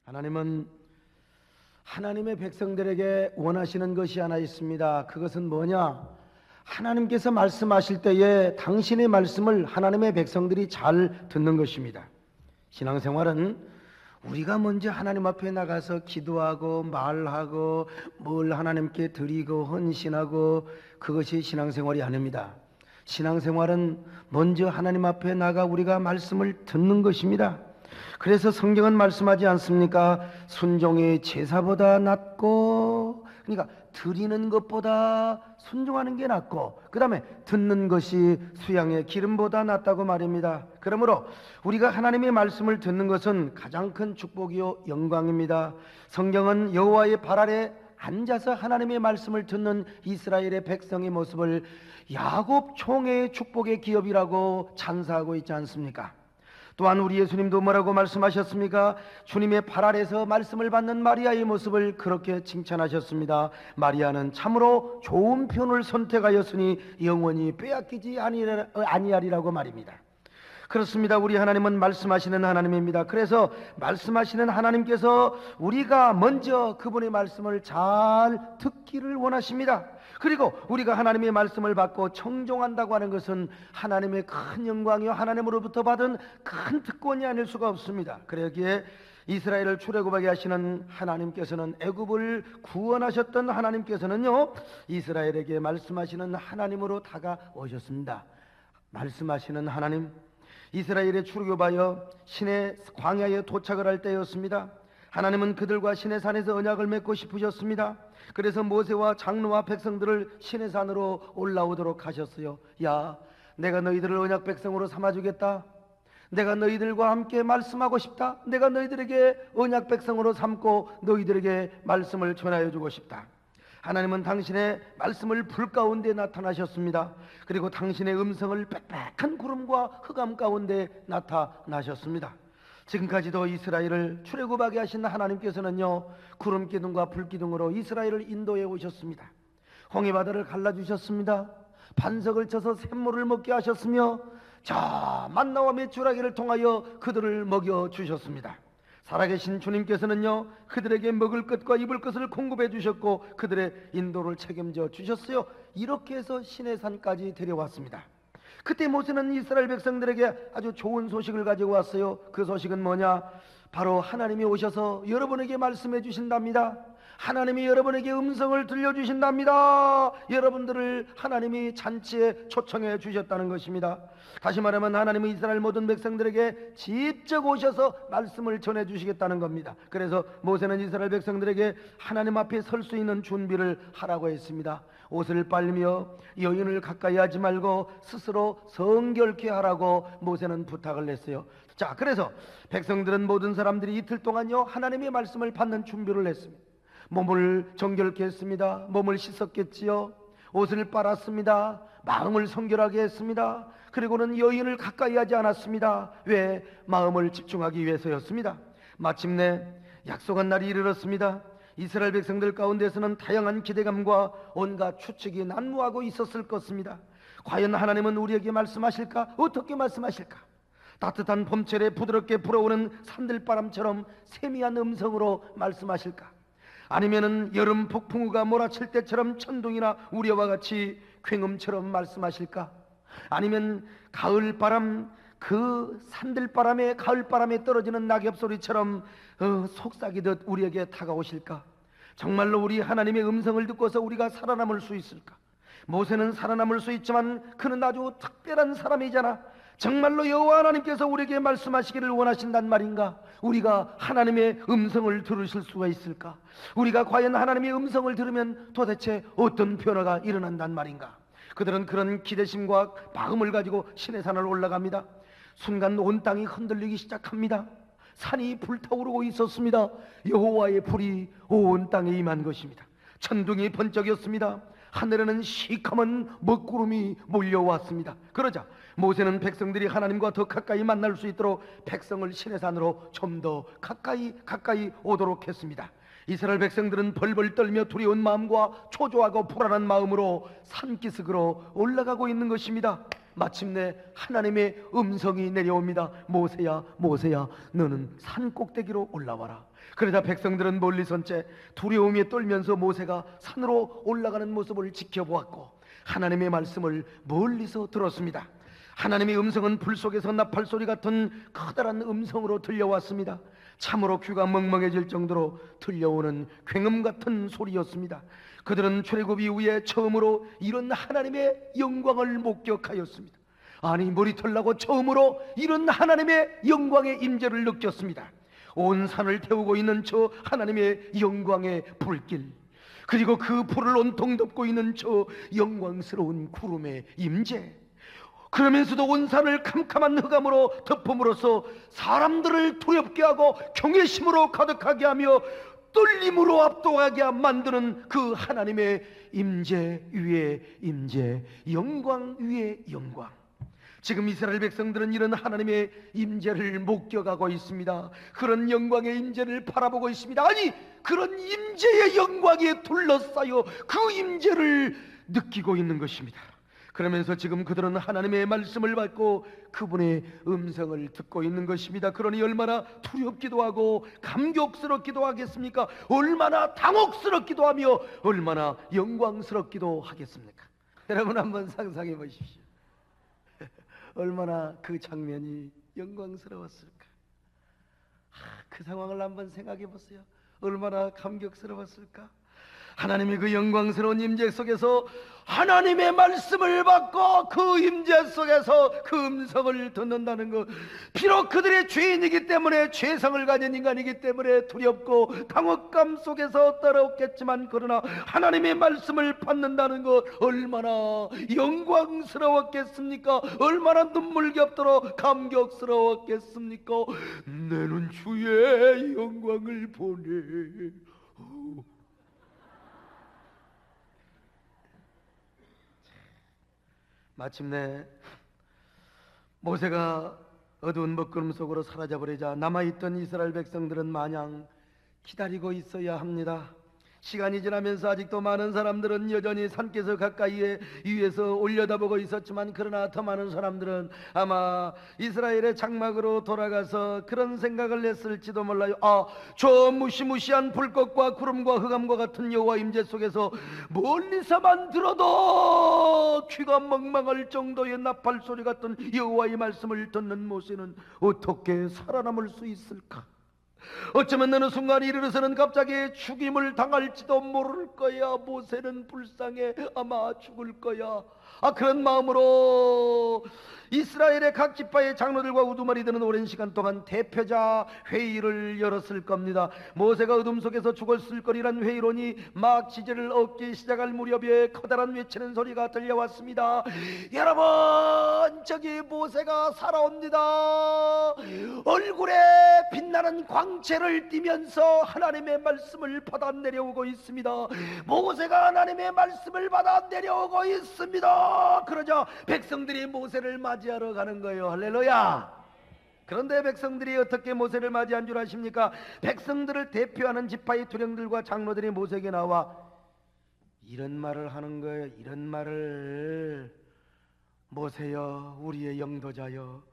하나님은 하나님의 백성들에게 원하시는 것이 하나 있습니다. 그것은 뭐냐? 하나님께서 말씀하실 때에 당신의 말씀을 하나님의 백성들이 잘 듣는 것입니다. 신앙생활은 우리가 먼저 하나님 앞에 나가서 기도하고 말하고 뭘 하나님께 드리고 헌신하고 그것이 신앙생활이 아닙니다. 신앙생활은 먼저 하나님 앞에 나가 우리가 말씀을 듣는 것입니다. 그래서 성경은 말씀하지 않습니까? 순종이 제사보다 낫고, 그러니까 드리는 것보다 순종하는 게 낫고, 그 다음에 듣는 것이 수양의 기름보다 낫다고 말입니다. 그러므로 우리가 하나님의 말씀을 듣는 것은 가장 큰 축복이요 영광입니다. 성경은 여호와의 발 아래 앉아서 하나님의 말씀을 듣는 이스라엘의 백성의 모습을 야곱 총회의 축복의 기업이라고 찬사하고 있지 않습니까? 또한 우리 예수님도 뭐라고 말씀하셨습니까? 주님의 발 아래서 말씀을 받는 마리아의 모습을 그렇게 칭찬하셨습니다. 마리아는 참으로 좋은 편을 선택하였으니 영원히 빼앗기지 아니하리라고 말입니다. 그렇습니다. 우리 하나님은 말씀하시는 하나님입니다. 그래서 말씀하시는 하나님께서 우리가 먼저 그분의 말씀을 잘 듣기를 원하십니다. 그리고 우리가 하나님의 말씀을 받고 청종한다고 하는 것은 하나님의 큰 영광이요 하나님으로부터 받은 큰 특권이 아닐 수가 없습니다. 그러기에 이스라엘을 출애굽하게 하시는 하나님께서는, 애굽을 구원하셨던 하나님께서는요 이스라엘에게 말씀하시는 하나님으로 다가오셨습니다. 말씀하시는 하나님, 이스라엘의 출애굽하여 신의 광야에 도착을 할 때였습니다. 하나님은 그들과 신의 산에서 언약을 맺고 싶으셨습니다. 그래서 모세와 장로와 백성들을 신의 산으로 올라오도록 하셨어요. 야, 내가 너희들을 언약 백성으로 삼아주겠다. 내가 너희들과 함께 말씀하고 싶다. 내가 너희들에게 언약 백성으로 삼고 너희들에게 말씀을 전하여 주고 싶다. 하나님은 당신의 말씀을 불 가운데 나타나셨습니다. 그리고 당신의 음성을 빽빽한 구름과 흑암 가운데 나타나셨습니다. 지금까지도 이스라엘을 출애굽하게 하신 하나님께서는요 구름 기둥과 불 기둥으로 이스라엘을 인도해 오셨습니다. 홍해 바다를 갈라주셨습니다. 반석을 쳐서 샘물을 먹게 하셨으며 저 만나와 메추라기를 통하여 그들을 먹여주셨습니다. 살아계신 주님께서는요 그들에게 먹을 것과 입을 것을 공급해 주셨고 그들의 인도를 책임져 주셨어요. 이렇게 해서 시내산까지 데려왔습니다. 그때 모세는 이스라엘 백성들에게 아주 좋은 소식을 가지고 왔어요. 그 소식은 뭐냐? 바로 하나님이 오셔서 여러분에게 말씀해 주신답니다. 하나님이 여러분에게 음성을 들려주신답니다. 여러분들을 하나님이 잔치에 초청해 주셨다는 것입니다. 다시 말하면 하나님은 이스라엘 모든 백성들에게 직접 오셔서 말씀을 전해 주시겠다는 겁니다. 그래서 모세는 이스라엘 백성들에게 하나님 앞에 설 수 있는 준비를 하라고 했습니다. 옷을 빨며 여인을 가까이 하지 말고 스스로 성결케 하라고 모세는 부탁을 했어요. 자, 그래서 백성들은, 모든 사람들이 이틀 동안요 하나님의 말씀을 받는 준비를 했습니다. 몸을 정결케 했습니다. 몸을 씻었겠지요. 옷을 빨았습니다. 마음을 성결하게 했습니다. 그리고는 여인을 가까이 하지 않았습니다. 왜? 마음을 집중하기 위해서였습니다. 마침내 약속한 날이 이르렀습니다. 이스라엘 백성들 가운데서는 다양한 기대감과 온갖 추측이 난무하고 있었을 것입니다. 과연 하나님은 우리에게 말씀하실까? 어떻게 말씀하실까? 따뜻한 봄철에 부드럽게 불어오는 산들바람처럼 세미한 음성으로 말씀하실까? 아니면은 여름 폭풍우가 몰아칠 때처럼 천둥이나 우레와 같이 굉음처럼 말씀하실까? 아니면 가을바람, 그 산들바람에, 가을바람에 떨어지는 낙엽소리처럼 속삭이듯 우리에게 다가오실까? 정말로 우리 하나님의 음성을 듣고서 우리가 살아남을 수 있을까? 모세는 살아남을 수 있지만 그는 아주 특별한 사람이잖아. 정말로 여호와 하나님께서 우리에게 말씀하시기를 원하신단 말인가? 우리가 하나님의 음성을 들으실 수가 있을까? 우리가 과연 하나님의 음성을 들으면 도대체 어떤 변화가 일어난단 말인가? 그들은 그런 기대심과 마음을 가지고 시내산을 올라갑니다. 순간 온 땅이 흔들리기 시작합니다. 산이 불타오르고 있었습니다. 여호와의 불이 온 땅에 임한 것입니다. 천둥이 번쩍였습니다. 하늘에는 시커먼 먹구름이 몰려왔습니다. 그러자 모세는 백성들이 하나님과 더 가까이 만날 수 있도록 백성을 시내산으로 좀 더 가까이 오도록 했습니다. 이스라엘 백성들은 벌벌 떨며 두려운 마음과 초조하고 불안한 마음으로 산기슭으로 올라가고 있는 것입니다. 마침내 하나님의 음성이 내려옵니다. 모세야, 모세야, 너는 산 꼭대기로 올라와라. 그러자 백성들은 멀리 선 채 두려움에 떨면서 모세가 산으로 올라가는 모습을 지켜보았고 하나님의 말씀을 멀리서 들었습니다. 하나님의 음성은 불 속에서 나팔 소리 같은 커다란 음성으로 들려왔습니다. 참으로 귀가 멍멍해질 정도로 들려오는 굉음 같은 소리였습니다. 그들은 출애굽 이후에 처음으로 이런 하나님의 영광을 목격하였습니다. 아니, 머리털 나고 처음으로 이런 하나님의 영광의 임재를 느꼈습니다. 온 산을 태우고 있는 저 하나님의 영광의 불길, 그리고 그 불을 온통 덮고 있는 저 영광스러운 구름의 임재, 그러면서도 온 산을 캄캄한 흑암으로 덮음으로써 사람들을 두렵게 하고 경외심으로 가득하게 하며 떨림으로 압도하게 만드는 그 하나님의 임재 위에 임재, 영광 위에 영광. 지금 이스라엘 백성들은 이런 하나님의 임재를 목격하고 있습니다. 그런 영광의 임재를 바라보고 있습니다. 아니, 그런 임재의 영광에 둘러싸여 그 임재를 느끼고 있는 것입니다. 그러면서 지금 그들은 하나님의 말씀을 받고 그분의 음성을 듣고 있는 것입니다. 그러니 얼마나 두렵기도 하고 감격스럽기도 하겠습니까? 얼마나 당혹스럽기도 하며 얼마나 영광스럽기도 하겠습니까? 여러분 한번 상상해 보십시오. 얼마나 그 장면이 영광스러웠을까? 그 상황을 한번 생각해 보세요. 얼마나 감격스러웠을까? 하나님이 그 영광스러운 임재 속에서 하나님의 말씀을 받고 그 임재 속에서 그 음성을 듣는다는 것, 비록 그들의 죄인이기 때문에, 죄성을 가진 인간이기 때문에 두렵고 당혹감 속에서 떨었겠지만, 그러나 하나님의 말씀을 받는다는 것 얼마나 영광스러웠겠습니까? 얼마나 눈물겹도록 감격스러웠겠습니까? 내는 주의 영광을 보네. 마침내 모세가 어두운 먹구름 속으로 사라져버리자 남아있던 이스라엘 백성들은 마냥 기다리고 있어야 합니다. 시간이 지나면서 아직도 많은 사람들은 여전히 산께서 가까이에 위에서 올려다보고 있었지만, 그러나 더 많은 사람들은 아마 이스라엘의 장막으로 돌아가서 그런 생각을 했을지도 몰라요. 저 무시무시한 불꽃과 구름과 흑암과 같은 여호와 임재 속에서 멀리서만 들어도 귀가 멍멍할 정도의 나팔 소리 같은 여호와의 말씀을 듣는 모세는 어떻게 살아남을 수 있을까? 어쩌면 어느 순간에 이르러서는 갑자기 죽임을 당할지도 모를 거야. 모세는 불쌍해. 아마 죽을 거야. 그런 마음으로 이스라엘의 각 지파의 장로들과 우두머리들은 오랜 시간 동안 대표자 회의를 열었을 겁니다. 모세가 어둠 속에서 죽었을 거리란 회의론이 막 지지를 얻기 시작할 무렵에 커다란 외치는 소리가 들려왔습니다. 여러분, 저기 모세가 살아옵니다. 얼굴에 빛나는 광채를 띠면서 하나님의 말씀을 받아 내려오고 있습니다. 모세가 하나님의 말씀을 받아 내려오고 있습니다. 그러자 백성들이 모세를 맞이하러 가는 거예요. 할렐루야. 그런데 백성들이 어떻게 모세를 맞이한 줄 아십니까? 백성들을 대표하는 지파의 두령들과 장로들이 모세에게 나와 이런 말을 하는 거예요. 이런 말을, 모세여, 우리의 영도자여,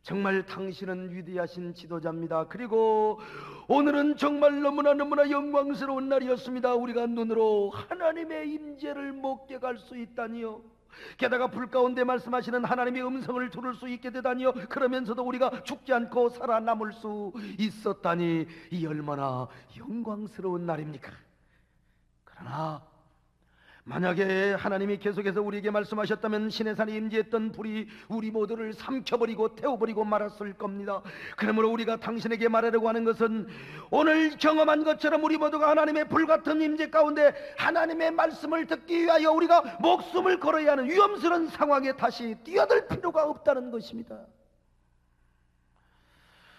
정말 당신은 위대하신 지도자입니다. 그리고 오늘은 정말 너무나 영광스러운 날이었습니다. 우리가 눈으로 하나님의 임재를 목격할 수 있다니요. 게다가 불 가운데 말씀하시는 하나님의 음성을 들을 수 있게 되다니요. 그러면서도 우리가 죽지 않고 살아남을 수 있었다니, 이 얼마나 영광스러운 날입니까? 그러나 만약에 하나님이 계속해서 우리에게 말씀하셨다면 시내산에 임재했던 불이 우리 모두를 삼켜버리고 태워버리고 말았을 겁니다. 그러므로 우리가 당신에게 말하려고 하는 것은, 오늘 경험한 것처럼 우리 모두가 하나님의 불같은 임재 가운데 하나님의 말씀을 듣기 위하여 우리가 목숨을 걸어야 하는 위험스러운 상황에 다시 뛰어들 필요가 없다는 것입니다.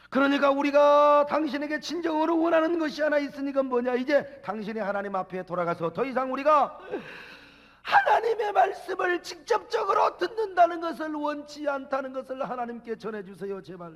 그러니까 우리가 당신에게 진정으로 원하는 것이 하나 있으니 그건 뭐냐? 이제 당신이 하나님 앞에 돌아가서 더 이상 우리가 하나님의 말씀을 직접적으로 듣는다는 것을 원치 않다는 것을 하나님께 전해주세요. 제발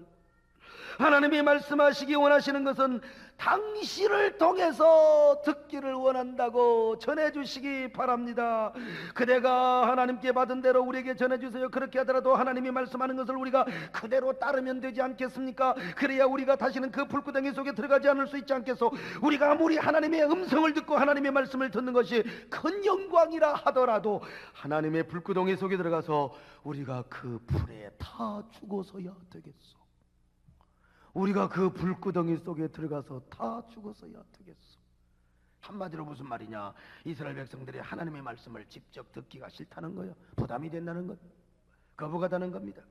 하나님이 말씀하시기 원하시는 것은 당신을 통해서 듣기를 원한다고 전해주시기 바랍니다. 그대가 하나님께 받은 대로 우리에게 전해주세요. 그렇게 하더라도 하나님이 말씀하는 것을 우리가 그대로 따르면 되지 않겠습니까? 그래야 우리가 다시는 그 불구덩이 속에 들어가지 않을 수 있지 않겠소? 우리가 아무리 하나님의 음성을 듣고 하나님의 말씀을 듣는 것이 큰 영광이라 하더라도 하나님의 불구덩이 속에 들어가서 우리가 그 불에 타 죽어서야 되겠소. 우리가 그 불구덩이 속에 들어가서 다 죽어서야 되겠소. 한마디로 무슨 말이냐? 이스라엘 백성들이 하나님의 말씀을 직접 듣기가 싫다는 거예요. 부담이 된다는 것, 거부가다는 겁니다.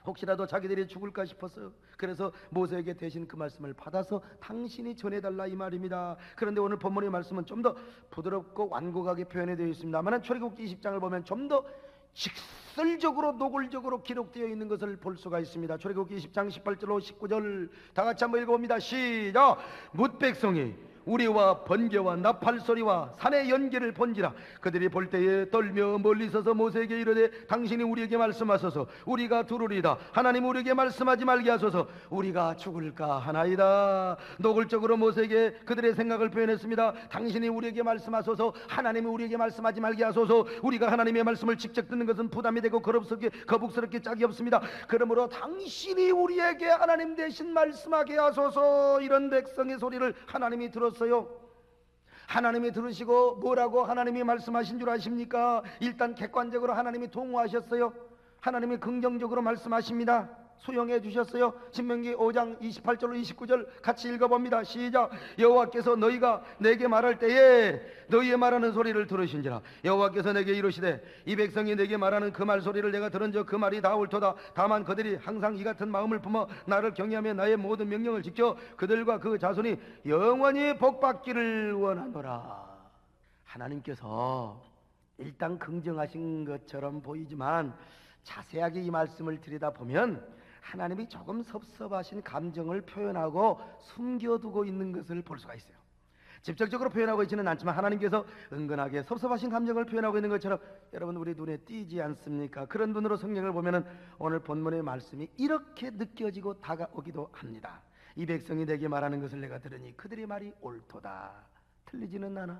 혹시라도 자기들이 죽을까 싶어서 그래서 모세에게 대신 그 말씀을 받아서 당신이 전해달라 이 말입니다. 그런데 오늘 본문의 말씀은 좀 더 부드럽고 완곡하게 표현이 되어 있습니다만 출애굽기 20장을 보면 좀 더 직설적으로 노골적으로 기록되어 있는 것을 볼 수가 있습니다. 출애굽기 20장 18절로 19절 다 같이 한번 읽어봅니다. 시작. 뭇 백성이 우리와 번개와 나팔 소리와 산의 연기를 본지라 그들이 볼 때에 떨며 멀리 서서 모세에게 이르되 당신이 우리에게 말씀하소서 우리가 두루리다. 하나님 우리에게 말씀하지 말게 하소서 우리가 죽을까 하나이다. 노골적으로 모세에게 그들의 생각을 표현했습니다. 당신이 우리에게 말씀하소서, 하나님이 우리에게 말씀하지 말게 하소서. 우리가 하나님의 말씀을 직접 듣는 것은 부담이 되고 거북스럽게 짝이 없습니다. 그러므로 당신이 우리에게 하나님 대신 말씀하게 하소서. 이런 백성의 소리를 하나님이 들었어요. 하나님이 들으시고 뭐라고 하나님이 말씀하신 줄 아십니까? 일단 객관적으로 하나님이 통화하셨어요. 하나님이 긍정적으로 말씀하십니다. 수용해 주셨어요. 신명기 5장 28절로 29절 같이 읽어봅니다. 시작. 여호와께서 너희가 내게 말할 때에 너희의 말하는 소리를 들으신지라. 여호와께서 내게 이르시되 이 백성이 내게 말하는 그 말소리를 내가 들은즉 그 말이 다 옳도다. 다만 그들이 항상 이 같은 마음을 품어 나를 경외하며 나의 모든 명령을 지켜 그들과 그 자손이 영원히 복받기를 원하노라. 하나님께서 일단 긍정하신 것처럼 보이지만 자세하게 이 말씀을 들여다보면 하나님이 조금 섭섭하신 감정을 표현하고 숨겨두고 있는 것을 볼 수가 있어요. 직접적으로 표현하고 있지는 않지만 하나님께서 은근하게 섭섭하신 감정을 표현하고 있는 것처럼 여러분 우리 눈에 띄지 않습니까? 그런 눈으로 성경을 보면은 오늘 본문의 말씀이 이렇게 느껴지고 다가오기도 합니다. 이 백성이 내게 말하는 것을 내가 들으니 그들의 말이 옳도다. 틀리지는 않아.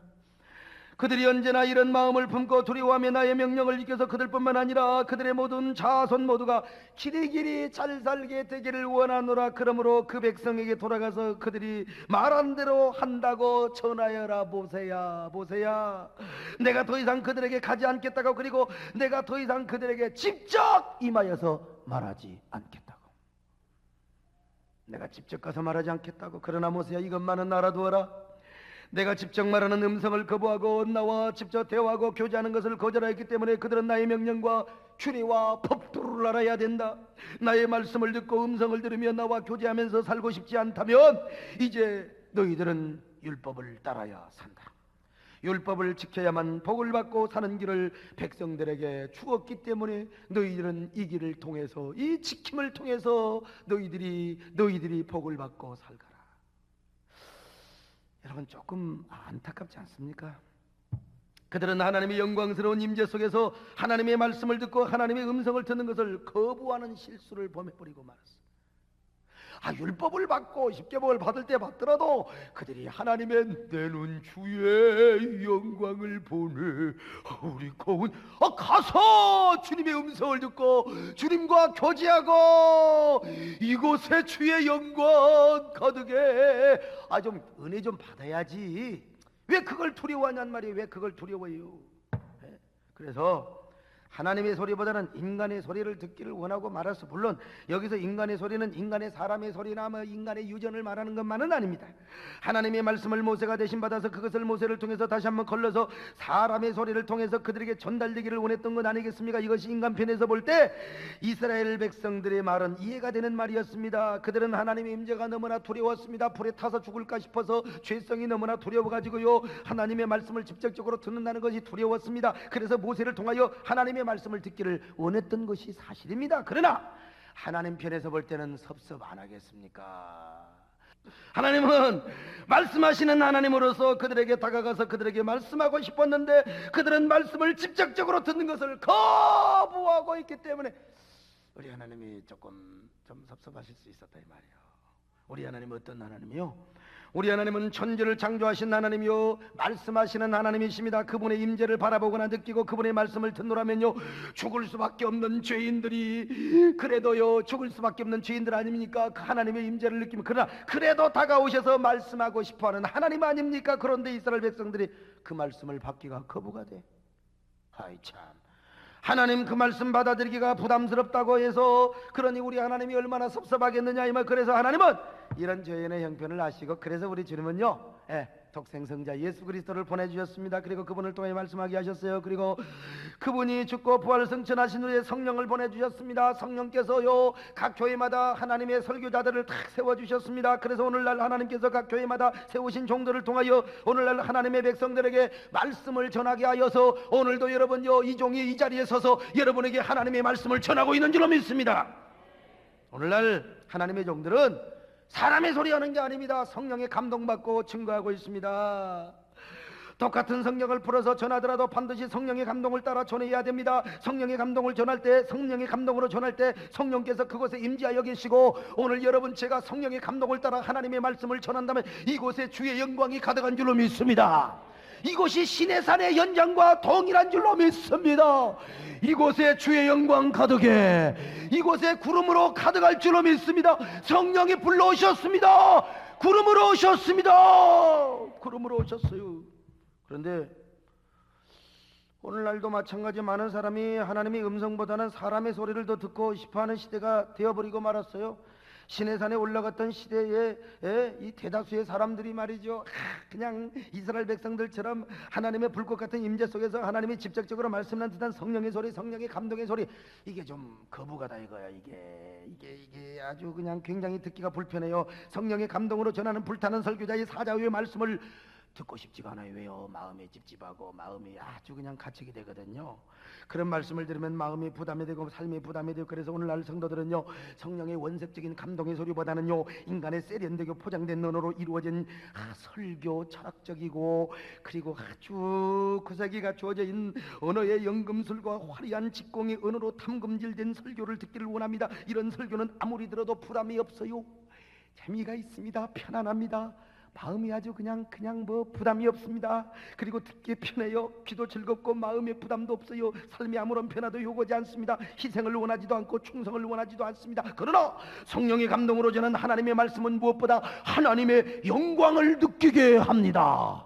그들이 언제나 이런 마음을 품고 두려워하며 나의 명령을 지켜서 그들뿐만 아니라 그들의 모든 자손 모두가 길이길이 잘 살게 되기를 원하노라. 그러므로 그 백성에게 돌아가서 그들이 말한 대로 한다고 전하여라. 모세야 내가 더 이상 그들에게 가지 않겠다고, 그리고 내가 더 이상 그들에게 직접 임하여서 말하지 않겠다고. 내가 직접 가서 말하지 않겠다고. 그러나 모세야 이것만은 알아두어라. 내가 직접 말하는 음성을 거부하고 나와 직접 대화하고 교제하는 것을 거절하였기 때문에 그들은 나의 명령과 규례와 법도를 알아야 된다. 나의 말씀을 듣고 음성을 들으며 나와 교제하면서 살고 싶지 않다면 이제 너희들은 율법을 따라야 산다. 율법을 지켜야만 복을 받고 사는 길을 백성들에게 주었기 때문에 너희들은 이 길을 통해서, 이 지킴을 통해서 너희들이 복을 받고 살거라. 여러분 조금 안타깝지 않습니까? 그들은 하나님의 영광스러운 임재 속에서 하나님의 말씀을 듣고 하나님의 음성을 듣는 것을 거부하는 실수를 범해버리고 말았어요. 율법을 받고 십계명을 받을 때 받더라도 그들이 하나님의 내는 주의 영광을 보네. 우리 고운 가서 주님의 음성을 듣고 주님과 교제하고 이곳에 주의 영광 가득해. 좀 은혜 좀 받아야지. 왜 그걸 두려워하냔 말이에요. 왜 그걸 두려워해요? 그래서 하나님의 소리보다는 인간의 소리를 듣기를 원하고 말았어. 물론 여기서 인간의 소리는 인간의 사람의 소리나 인간의 유전을 말하는 것만은 아닙니다. 하나님의 말씀을 모세가 대신 받아서 그것을 모세를 통해서 다시 한번 걸러서 사람의 소리를 통해서 그들에게 전달되기를 원했던 것 아니겠습니까? 이것이 인간편에서 볼 때 이스라엘 백성들의 말은 이해가 되는 말이었습니다. 그들은 하나님의 임재가 너무나 두려웠습니다. 불에 타서 죽을까 싶어서 죄성이 너무나 두려워가지고요, 하나님의 말씀을 직접적으로 듣는다는 것이 두려웠습니다. 그래서 모세를 통하여 하나님의 말씀을 듣기를 원했던 것이 사실입니다. 그러나 하나님 편에서 볼 때는 섭섭 안 하겠습니까? 하나님은 말씀하시는 하나님으로서 그들에게 다가가서 그들에게 말씀하고 싶었는데 그들은 말씀을 직접적으로 듣는 것을 거부하고 있기 때문에 우리 하나님이 조금 좀 섭섭하실 수 있었다 이 말이에요. 우리 하나님은 어떤 하나님이요? 우리 하나님은 천지를 창조하신 하나님이요 말씀하시는 하나님이십니다. 그분의 임재를 바라보거나 느끼고 그분의 말씀을 듣노라면요 죽을 수밖에 없는 죄인들이 그래도요 죽을 수밖에 없는 죄인들 아닙니까? 그 하나님의 임재를 느끼면 그러나 그래도 다가오셔서 말씀하고 싶어하는 하나님 아닙니까? 그런데 이스라엘 백성들이 그 말씀을 받기가 거부가 돼. 아이 참, 하나님 그 말씀 받아들이기가 부담스럽다고 해서 그러니 우리 하나님이 얼마나 섭섭하겠느냐 이 말. 그래서 하나님은 이런 죄인의 형편을 아시고 그래서 우리 주님은요 독생성자 예수 그리스도를 보내주셨습니다. 그리고 그분을 통해 말씀하게 하셨어요. 그리고 그분이 죽고 부활 승천하신 후에 성령을 보내주셨습니다. 성령께서요 각 교회마다 하나님의 설교자들을 탁 세워주셨습니다. 그래서 오늘날 하나님께서 각 교회마다 세우신 종들을 통하여 오늘날 하나님의 백성들에게 말씀을 전하게 하여서 오늘도 여러분요 이 종이 이 자리에 서서 여러분에게 하나님의 말씀을 전하고 있는 줄로 믿습니다. 오늘날 하나님의 종들은 사람의 소리 하는 게 아닙니다. 성령의 감동받고 증거하고 있습니다. 똑같은 성경을 풀어서 전하더라도 반드시 성령의 감동을 따라 전해야 됩니다. 성령의 감동을 전할 때 성령의 감동으로 전할 때 성령께서 그곳에 임재하여 계시고 오늘 여러분 제가 성령의 감동을 따라 하나님의 말씀을 전한다면 이곳에 주의 영광이 가득한 줄로 믿습니다. 이곳이 시내산의 연장과 동일한 줄로 믿습니다. 이곳에 주의 영광 가득해 이곳에 구름으로 가득할 줄로 믿습니다. 성령이 불러오셨습니다. 구름으로 오셨습니다. 구름으로 오셨어요. 그런데 오늘날도 마찬가지 많은 사람이 하나님의 음성보다는 사람의 소리를 더 듣고 싶어하는 시대가 되어버리고 말았어요. 시내산에 올라갔던 시대에 이 대다수의 사람들이 말이죠 그냥 이스라엘 백성들처럼 하나님의 불꽃 같은 임재 속에서 하나님이 직접적으로 말씀하는 듯한 성령의 소리 성령의 감동의 소리 이게 좀 거부가다 이거야. 이게 아주 그냥 굉장히 듣기가 불편해요. 성령의 감동으로 전하는 불타는 설교자의 사자의 말씀을 듣고 싶지가 않아요. 왜요? 마음이 찝찝하고 마음이 아주 그냥 갇히게 되거든요. 그런 말씀을 들으면 마음이 부담이 되고 삶이 부담이 되고 그래서 오늘날 성도들은요 성령의 원색적인 감동의 소리보다는요 인간의 세련되게 포장된 언어로 이루어진 설교 철학적이고 그리고 아주 구색이가 주어져 있는 언어의 연금술과 화려한 직공의 언어로 탐금질된 설교를 듣기를 원합니다. 이런 설교는 아무리 들어도 부담이 없어요. 재미가 있습니다. 편안합니다. 마음이 아주 그냥 뭐 부담이 없습니다. 그리고 듣기 편해요. 귀도 즐겁고 마음에 부담도 없어요. 삶이 아무런 변화도 요구하지 않습니다. 희생을 원하지도 않고 충성을 원하지도 않습니다. 그러나 성령의 감동으로 전한 하나님의 말씀은 무엇보다 하나님의 영광을 느끼게 합니다.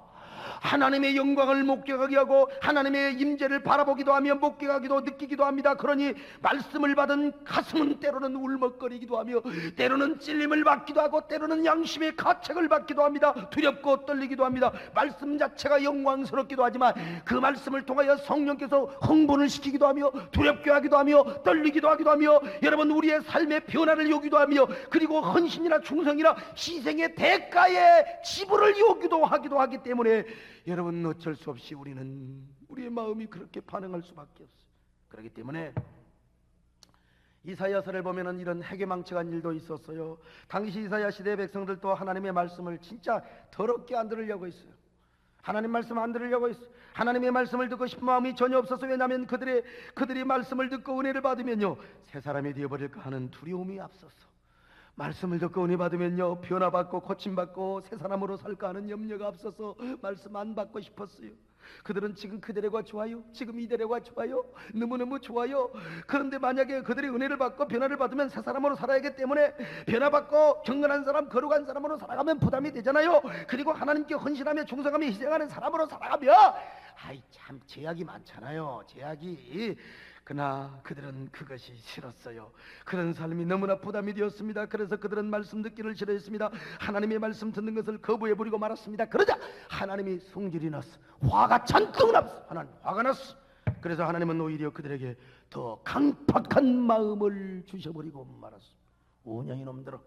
하나님의 영광을 목격하게 하고 하나님의 임재를 바라보기도 하며 목격하기도 느끼기도 합니다. 그러니 말씀을 받은 가슴은 때로는 울먹거리기도 하며 때로는 찔림을 받기도 하고 때로는 양심의 가책을 받기도 합니다. 두렵고 떨리기도 합니다. 말씀 자체가 영광스럽기도 하지만 그 말씀을 통하여 성령께서 흥분을 시키기도 하며 두렵게 하기도 하며 떨리기도 하기도 하며 여러분 우리의 삶의 변화를 요구도 하며 그리고 헌신이나 충성이나 희생의 대가의 지불을 요구도 하기도 하기 때문에 여러분 어쩔 수 없이 우리의 마음이 그렇게 반응할 수밖에 없어요. 그렇기 때문에 이사야서를 보면은 이런 해괴망측한 일도 있었어요. 당시 이사야 시대 백성들도 하나님의 말씀을 진짜 더럽게 안 들으려고 했어요. 하나님 말씀 안 들으려고 했어요. 하나님의 말씀을 듣고 싶은 마음이 전혀 없어서 왜냐하면 그들이 말씀을 듣고 은혜를 받으면요 새 사람이 되어버릴까 하는 두려움이 앞섰어. 말씀을 듣고 은혜 받으면요 변화받고 고침받고 새 사람으로 살까 하는 염려가 앞서서 말씀 안 받고 싶었어요. 그들은 지금 그대로가 좋아요. 지금 이대로가 좋아요. 너무너무 좋아요. 그런데 만약에 그들이 은혜를 받고 변화를 받으면 새 사람으로 살아야기 때문에 변화받고 경건한 사람 거룩한 사람으로 살아가면 부담이 되잖아요. 그리고 하나님께 헌신하며 충성하며 희생하는 사람으로 살아가면 아이 참 제약이 많잖아요. 제약이. 그러나 그들은 그것이 싫었어요. 그런 삶이 너무나 부담이 되었습니다. 그래서 그들은 말씀 듣기를 싫어했습니다. 하나님의 말씀 듣는 것을 거부해버리고 말았습니다. 그러자 하나님이 성질이 났어. 화가 잔뜩 났어. 하나님 화가 났어. 그래서 하나님은 오히려 그들에게 더 강팍한 마음을 주셔버리고 말았어. 오냐 이놈들아,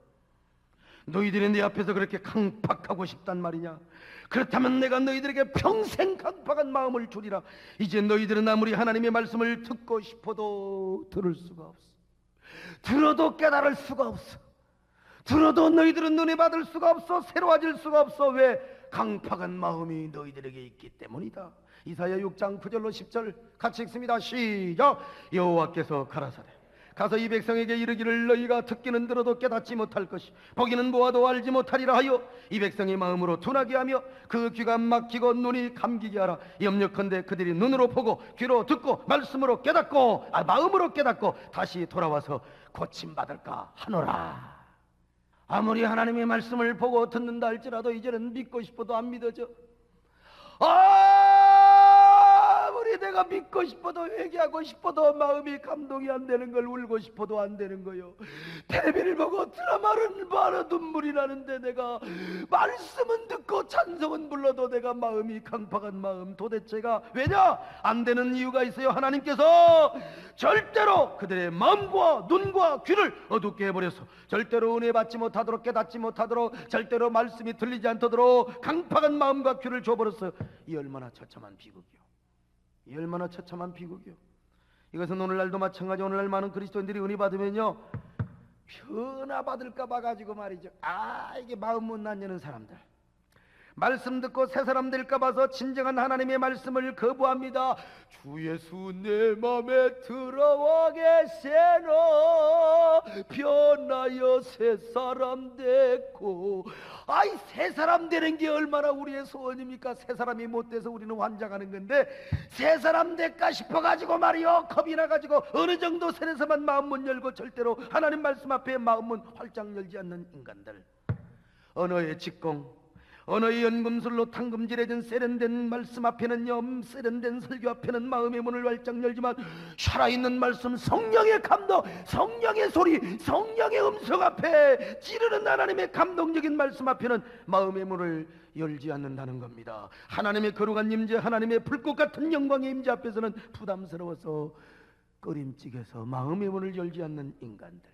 너희들이 내 앞에서 그렇게 강팍하고 싶단 말이냐? 그렇다면 내가 너희들에게 평생 강팍한 마음을 주리라. 이제 너희들은 아무리 하나님의 말씀을 듣고 싶어도 들을 수가 없어. 들어도 깨달을 수가 없어. 들어도 너희들은 은혜 받을 수가 없어. 새로워질 수가 없어. 왜? 강팍한 마음이 너희들에게 있기 때문이다. 이사야 6장 9절로 10절 같이 읽습니다. 시작. 여호와께서 가라사대 가서 이 백성에게 이르기를 너희가 듣기는 들어도 깨닫지 못할 것이 보기는 보아도 알지 못하리라 하여 이 백성의 마음으로 둔하게 하며 그 귀가 막히고 눈이 감기게 하라. 염려컨대 그들이 눈으로 보고 귀로 듣고 말씀으로 깨닫고 마음으로 깨닫고 다시 돌아와서 고침받을까 하노라. 아무리 하나님의 말씀을 보고 듣는다 할지라도 이제는 믿고 싶어도 안 믿어져. 아무리 내가 믿고 싶어도 회개하고 싶어도 마음이 감동이 안 되는 걸, 울고 싶어도 안 되는 거요. 텔레비를 보고 드라마를 봐도 눈물이 나는데 내가 말씀은 듣고 찬송은 불러도 내가 마음이 강팍한 마음. 도대체가 왜냐? 안 되는 이유가 있어요. 하나님께서 절대로 그들의 마음과 눈과 귀를 어둡게 해버려서 절대로 은혜 받지 못하도록, 깨닫지 못하도록, 절대로 말씀이 들리지 않도록 강팍한 마음과 귀를 줘버렸어요. 이 얼마나 처참한 비극이요. 이 얼마나 처참한 비극이요. 이것은 오늘날도 마찬가지. 오늘날 많은 그리스도인들이 은혜 받으면요 변화 받을까 봐 가지고 말이죠. 이게 마음 못난 여는 사람들, 말씀 듣고 새 사람 될까 봐서 진정한 하나님의 말씀을 거부합니다. 주 예수 내 맘에 들어와 계세노 변하여 새 사람 됐고. 새 사람 되는 게 얼마나 우리의 소원입니까? 새 사람이 못 돼서 우리는 환장하는 건데, 새 사람 될까 싶어가지고 말이요 겁이 나가지고 어느 정도 선에서만 마음 문 열고 절대로 하나님 말씀 앞에 마음 문 활짝 열지 않는 인간들, 언어의 직공, 언어의 연금술로 탕금질해진 세련된 말씀 앞에는요, 세련된 설교 앞에는 마음의 문을 활짝 열지만 살아있는 말씀, 성령의 감동, 성령의 소리, 성령의 음성 앞에 찌르는 하나님의 감동적인 말씀 앞에는 마음의 문을 열지 않는다는 겁니다. 하나님의 거룩한 임재, 하나님의 불꽃 같은 영광의 임재 앞에서는 부담스러워서 꺼림칙해서 마음의 문을 열지 않는 인간들,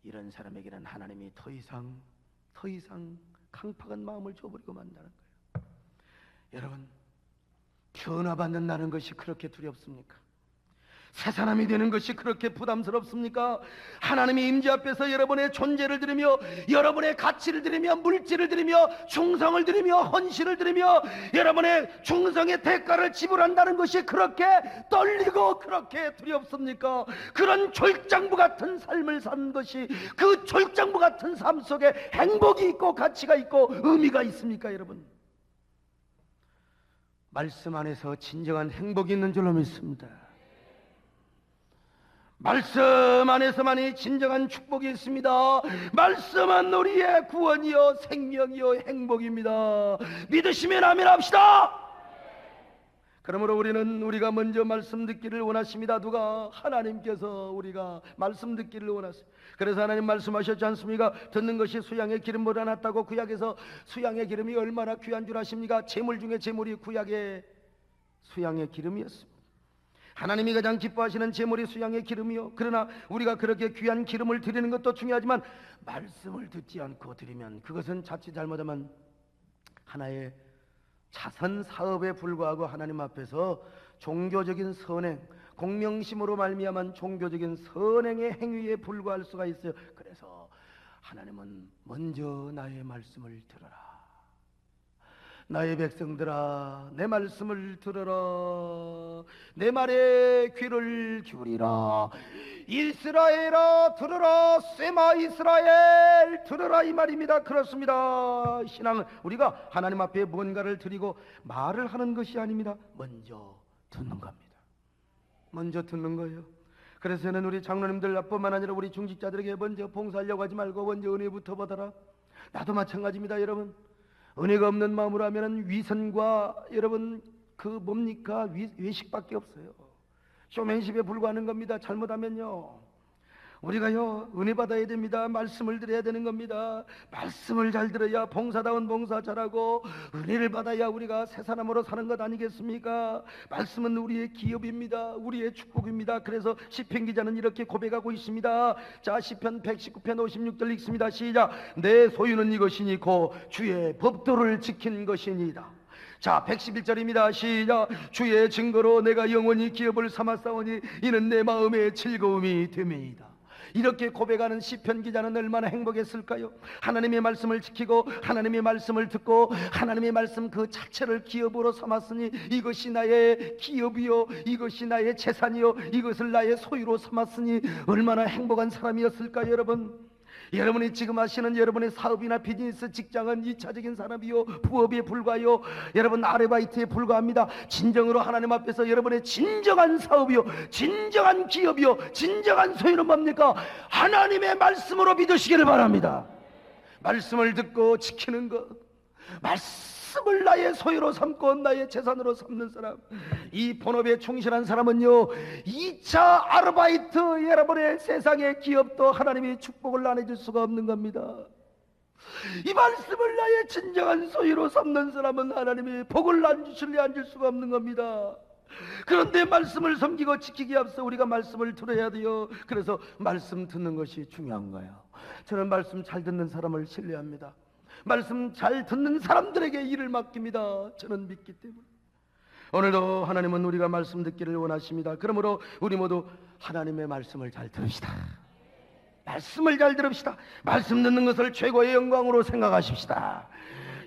이런 사람에게는 하나님이 더 이상 강팍한 마음을 줘버리고 만다는 거예요. 여러분, 변화받는다는 것이 그렇게 두렵습니까? 새 사람이 되는 것이 그렇게 부담스럽습니까? 하나님의 임재 앞에서 여러분의 존재를 드리며, 여러분의 가치를 드리며, 물질을 드리며, 충성을 드리며, 헌신을 드리며 여러분의 충성의 대가를 지불한다는 것이 그렇게 떨리고 그렇게 두렵습니까? 그런 졸장부 같은 삶을 산 것이, 그 졸장부 같은 삶 속에 행복이 있고 가치가 있고 의미가 있습니까? 여러분, 말씀 안에서 진정한 행복이 있는 줄로 믿습니다. 말씀 안에서만이 진정한 축복이 있습니다. 말씀은 우리의 구원이요 생명이요 행복입니다. 믿으시면 아멘 합시다. 그러므로 우리가 먼저 말씀 듣기를 원하십니다. 누가? 하나님께서 우리가 말씀 듣기를 원하세요. 그래서 하나님 말씀하셨지 않습니까? 듣는 것이 수양의 기름보다 낫다고. 구약에서 수양의 기름이 얼마나 귀한 줄 아십니까? 제물 중에 제물이 구약의 수양의 기름이었습니다. 하나님이 가장 기뻐하시는 제물이 수양의 기름이요. 그러나 우리가 그렇게 귀한 기름을 드리는 것도 중요하지만 말씀을 듣지 않고 드리면 그것은 자칫 잘못하면 하나의 자선 사업에 불과하고 하나님 앞에서 종교적인 선행, 공명심으로 말미암은 종교적인 선행의 행위에 불과할 수가 있어요. 그래서 하나님은 먼저 나의 말씀을 들어라. 나의 백성들아, 내 말씀을 들어라. 내 말에 귀를 기울이라. 이스라엘아 들어라. 세마 이스라엘 들어라, 이 말입니다. 그렇습니다. 신앙은 우리가 하나님 앞에 뭔가를 드리고 말을 하는 것이 아닙니다. 먼저 듣는 겁니다. 먼저 듣는 거예요. 그래서 저는 우리 장로님들 뿐만 아니라 우리 중직자들에게 먼저 봉사하려고 하지 말고 먼저 은혜부터 받아라. 나도 마찬가지입니다. 여러분, 은혜가 없는 마음으로 하면은 위선과 여러분 그 뭡니까? 외식밖에 없어요. 쇼맨십에 불과하는 겁니다. 잘못하면요. 우리가요 은혜 받아야 됩니다. 말씀을 드려야 되는 겁니다. 말씀을 잘 들어야 봉사다운 봉사 잘하고 은혜를 받아야 우리가 새 사람으로 사는 것 아니겠습니까? 말씀은 우리의 기업입니다. 우리의 축복입니다. 그래서 시편 기자는 이렇게 고백하고 있습니다. 자, 시편 119편 56절 읽습니다. 시작. 내 소유는 이것이니 곧 주의 법도를 지킨 것이니이다. 자, 111절입니다. 시작. 주의 증거로 내가 영원히 기업을 삼았사오니 이는 내 마음의 즐거움이 됨이이다. 이렇게 고백하는 시편 기자는 얼마나 행복했을까요? 하나님의 말씀을 지키고 하나님의 말씀을 듣고 하나님의 말씀 그 자체를 기업으로 삼았으니 이것이 나의 기업이요 이것이 나의 재산이요 이것을 나의 소유로 삼았으니 얼마나 행복한 사람이었을까요? 여러분이 지금 하시는 여러분의 사업이나 비즈니스 직장은 2차적인 산업이요 부업에 불과하여 여러분 아르바이트에 불과합니다. 진정으로 하나님 앞에서 여러분의 진정한 사업이요 진정한 기업이요 진정한 소유는 뭡니까? 하나님의 말씀으로 믿으시기를 바랍니다. 말씀을 듣고 지키는 것, 말씀을 나의 소유로 삼고 나의 재산으로 삼는 사람, 이 본업에 충실한 사람은요 2차 아르바이트 여러분의 세상의 기업도 하나님이 축복을 나눠줄 수가 없는 겁니다. 이 말씀을 나의 진정한 소유로 삼는 사람은 하나님이 복을 안 주실래 안 줄 수가 없는 겁니다. 그런데 말씀을 섬기고 지키기 앞서 우리가 말씀을 들어야 돼요. 그래서 말씀 듣는 것이 중요한 거예요. 저는 말씀 잘 듣는 사람을 신뢰합니다. 말씀 잘 듣는 사람들에게 일을 맡깁니다. 저는 믿기 때문에. 오늘도 하나님은 우리가 말씀 듣기를 원하십니다. 그러므로 우리 모두 하나님의 말씀을 잘 들읍시다. 말씀을 잘 들읍시다. 말씀 듣는 것을 최고의 영광으로 생각하십시다.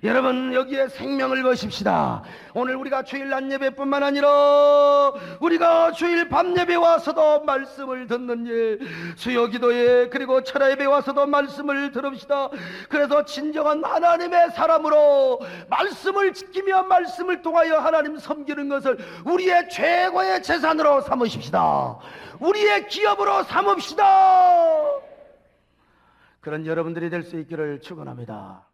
여러분 여기에 생명을 거십시다. 오늘 우리가 주일 낮 예배뿐만 아니라 우리가 주일 밤 예배 와서도 말씀을 듣는 일, 수요 기도에 그리고 철야 예배 와서도 말씀을 들읍시다. 그래서 진정한 하나님의 사람으로 말씀을 지키며 말씀을 통하여 하나님 섬기는 것을 우리의 최고의 재산으로 삼으십시다. 우리의 기업으로 삼읍시다. 그런 여러분들이 될 수 있기를 축원합니다.